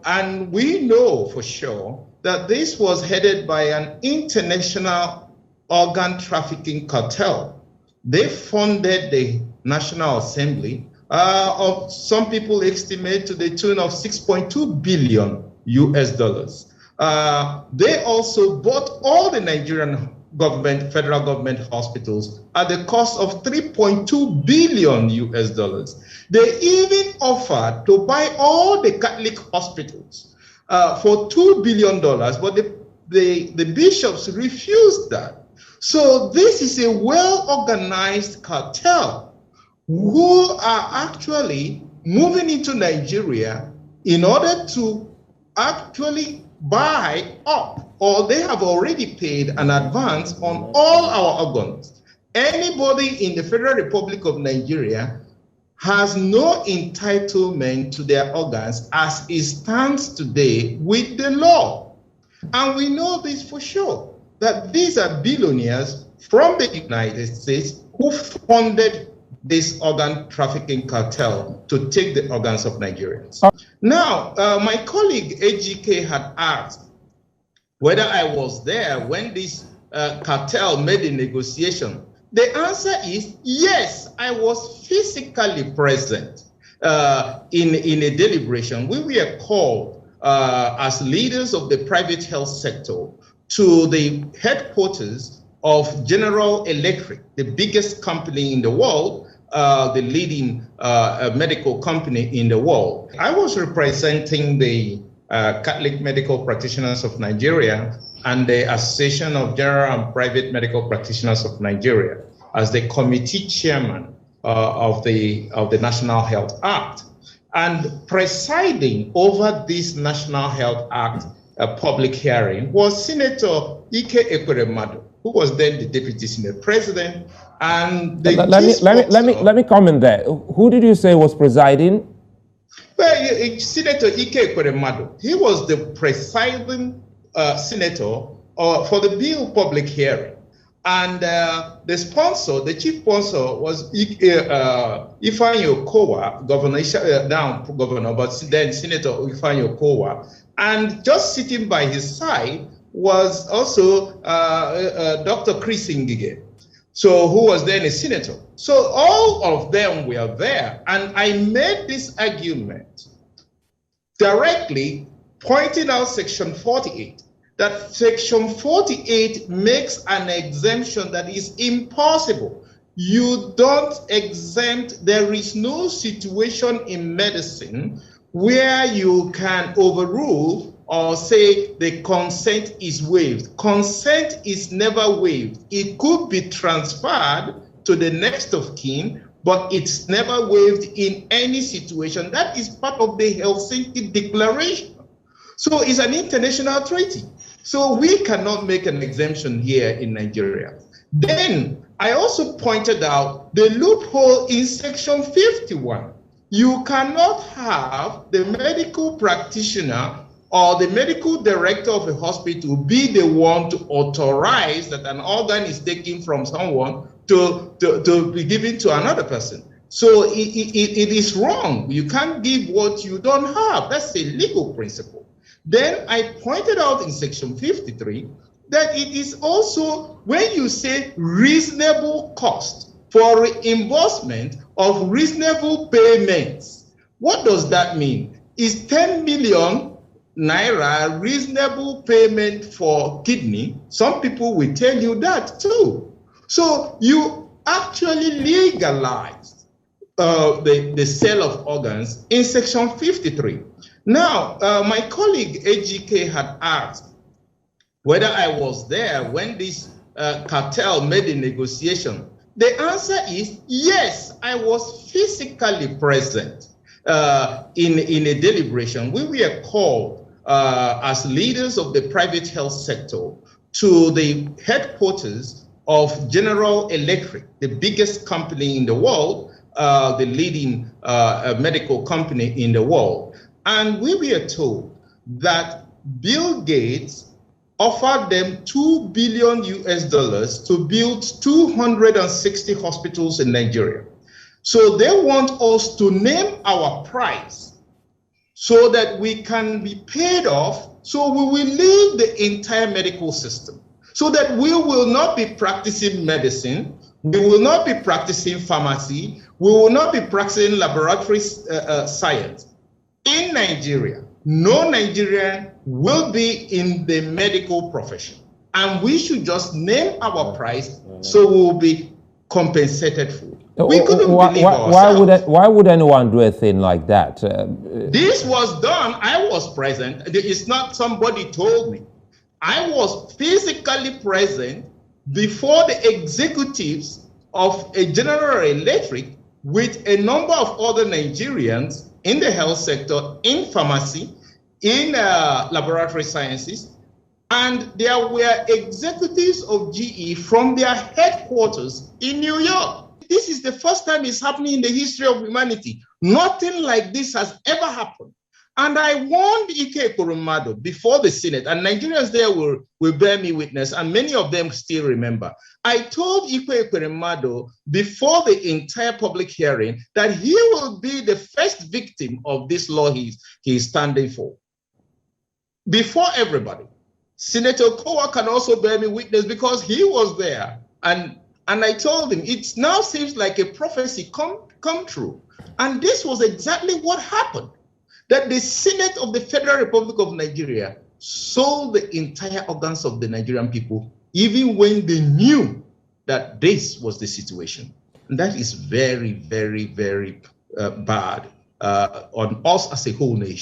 And we know for sure that this was headed by an international organ trafficking cartel. They funded the National Assembly of some people estimate to the tune of 6.2 billion US dollars. They also bought all the Nigerian government, federal government hospitals at the cost of 3.2 billion US dollars. They even offered to buy all the Catholic hospitals for $2 billion, but the bishops refused that. So this is a well-organized cartel who are actually moving into Nigeria in order to actually buy up, or they have already paid an advance on all our organs. Anybody in the Federal Republic of Nigeria has no entitlement to their organs as it stands today with the law. And we know this for sure, that these are billionaires from the United States who funded this organ trafficking cartel to take the organs of Nigerians. Now, my colleague AGK had asked whether I was there when this cartel made a negotiation. The answer is yes, I was physically present in a deliberation. We were called as leaders of the private health sector to the headquarters of General Electric, the biggest company in the world, the leading medical company in the world. I was representing the Catholic Medical Practitioners of Nigeria and the Association of General and Private Medical Practitioners of Nigeria as the committee chairman of the National Health Act. And presiding over this National Health Act public hearing was Senator Ike Ekweremadu, who was then the Deputy Senate President. And let me comment there. Who did you say was presiding? Well, Senator Ike Ekweremadu, he was the presiding senator for the bill public hearing. And the sponsor, the chief sponsor was Ifeanyi Okowa, now governor, but then Senator Ifeanyi Okowa. And just sitting by his side was also Dr. Chris Ngige, so who was then a senator. So all of them were there, and I made this argument directly pointing out Section 48, that Section 48 makes an exemption that is impossible. You don't exempt, there is no situation in medicine where you can overrule or say the consent is waived. Consent is never waived. It could be transferred to the next of kin, but it's never waived in any situation. That is part of the Helsinki Declaration. So it's an international treaty. So we cannot make an exemption here in Nigeria. Then I also pointed out the loophole in Section 51. You cannot have the medical practitioner or the medical director of a hospital be the one to authorize that an organ is taken from someone to be given to another person. So it is wrong. You can't give what you don't have. That's a legal principle. Then I pointed out in Section 53 that it is also, when you say reasonable cost for reimbursement of reasonable payments, what does that mean? Is 10 million naira reasonable payment for kidney? Some people will tell you that too. So you actually legalized the sale of organs in Section 53. Now, my colleague AGK had asked whether I was there when this cartel made a negotiation. The answer is yes, I was physically present in a deliberation. We were called as leaders of the private health sector to the headquarters of General Electric, the biggest company in the world, the leading medical company in the world. And we were told that Bill Gates offered them $2 billion US to build 260 hospitals in Nigeria. So they want us to name our price so that we can be paid off, so we will leave the entire medical system, so that we will not be practicing medicine, we will not be practicing pharmacy, we will not be practicing laboratory science. In Nigeria, no Nigerian will be in the medical profession, and we should just name our price so we will be compensated for. We couldn't believe ourselves. Why would anyone do a thing like that? This was done. I was present. It's not somebody told me. I was physically present before the executives of a General Electric with a number of other Nigerians in the health sector, in pharmacy, in laboratory sciences, and there were executives of GE from their headquarters in New York. This is the first time it's happening in the history of humanity. Nothing like this has ever happened. And I warned Ike Kurumado before the Senate, and Nigerians there will bear me witness, and many of them still remember. I told Ike Kurumado before the entire public hearing that he will be the first victim of this law he's standing for. Before everybody. Senator Kowa can also bear me witness because he was there. And I told him, it now seems like a prophecy come true. And this was exactly what happened. That the Senate of the Federal Republic of Nigeria sold the entire organs of the Nigerian people, even when they knew that this was the situation. And that is very, very, very bad on us as a whole nation.